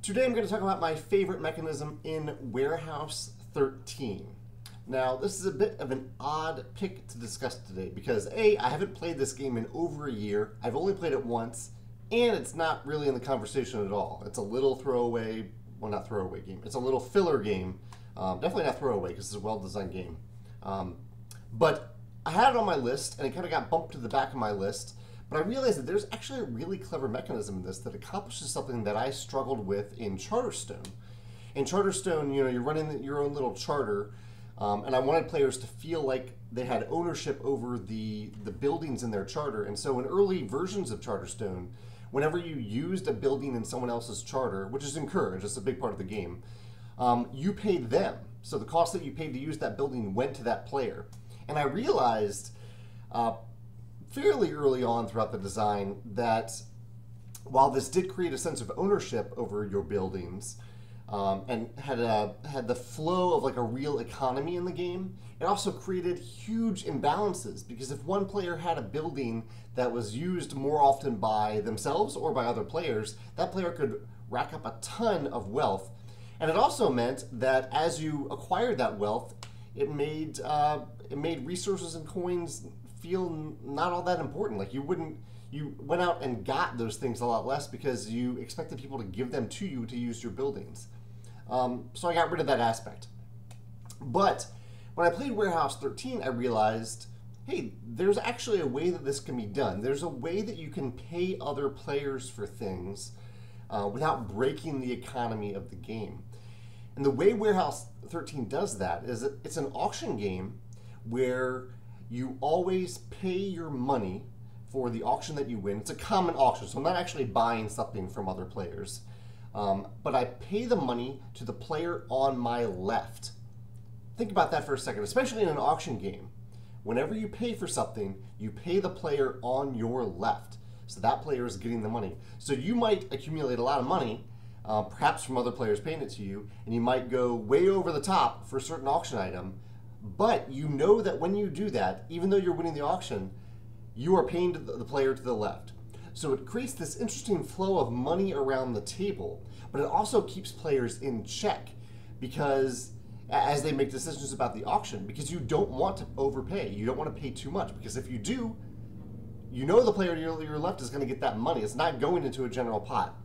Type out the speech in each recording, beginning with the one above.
Today I'm going to talk about my favorite mechanism in Warehouse 13. Now, this is a bit of an odd pick to discuss today because A, I haven't played this game in over a year, I've only played it once, and it's not really in the conversation at all. It's a little throwaway, well, not throwaway game, it's a little filler game. Definitely not throwaway because it's a well-designed game. But I had it on my list and it kind of got bumped to the back of my list. But I realized that there's actually a really clever mechanism in this that accomplishes something that I struggled with in Charterstone. In Charterstone, you know, you're running your own little charter, and I wanted players to feel like they had ownership over the buildings in their charter. And so in early versions of Charterstone, whenever you used a building in someone else's charter, which is encouraged, it's a big part of the game, you paid them. So the cost that you paid to use that building went to that player. And I realized fairly early on throughout the design that while this did create a sense of ownership over your buildings and had the flow of like a real economy in the game, it also created huge imbalances because if one player had a building that was used more often by themselves or by other players, that player could rack up a ton of wealth. And it also meant that as you acquired that wealth, it made resources and coins feel not all that important. Like you went out and got those things a lot less because you expected people to give them to you to use your buildings. So I got rid of that aspect. But when I played Warehouse 13, I realized, hey, there's actually a way that this can be done. There's a way that you can pay other players for things without breaking the economy of the game. And the way Warehouse 13 does that is it's an auction game where you always pay your money for the auction that you win. It's a common auction, so I'm not actually buying something from other players. But I pay the money to the player on my left. Think about that for a second, especially in an auction game. Whenever you pay for something, you pay the player on your left. So that player is getting the money. So you might accumulate a lot of money, perhaps from other players paying it to you, and you might go way over the top for a certain auction item, but you know that when you do that, even though you're winning the auction, you are paying the player to the left. So it creates this interesting flow of money around the table, but it also keeps players in check because as they make decisions about the auction, because you don't want to overpay. You don't want to pay too much because if you do, you know the player to your left is going to get that money. It's not going into a general pot.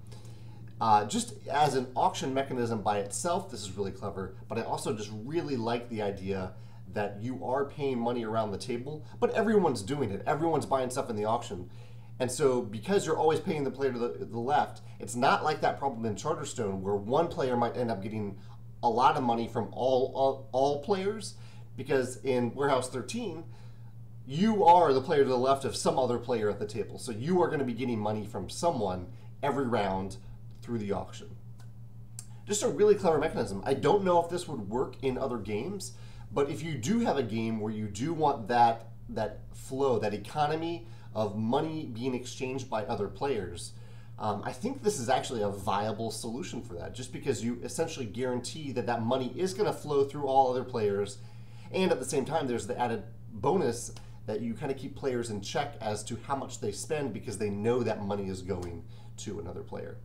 Just as an auction mechanism by itself, this is really clever, but I also just really like the idea that you are paying money around the table, but everyone's doing it. Everyone's buying stuff in the auction. And so because you're always paying the player to the left, it's not like that problem in Charterstone where one player might end up getting a lot of money from all players, because in Warehouse 13, you are the player to the left of some other player at the table. So you are going to be getting money from someone every round through the auction. Just a really clever mechanism. I don't know if this would work in other games, but if you do have a game where you do want that flow, that economy of money being exchanged by other players, I think this is actually a viable solution for that, just because you essentially guarantee that that money is going to flow through all other players, and at the same time there's the added bonus that you kind of keep players in check as to how much they spend because they know that money is going to another player.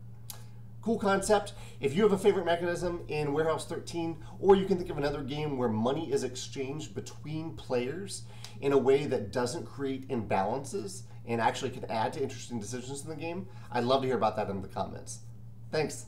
Cool concept. If you have a favorite mechanism in Warehouse 13, or you can think of another game where money is exchanged between players in a way that doesn't create imbalances and actually can add to interesting decisions in the game, I'd love to hear about that in the comments. Thanks.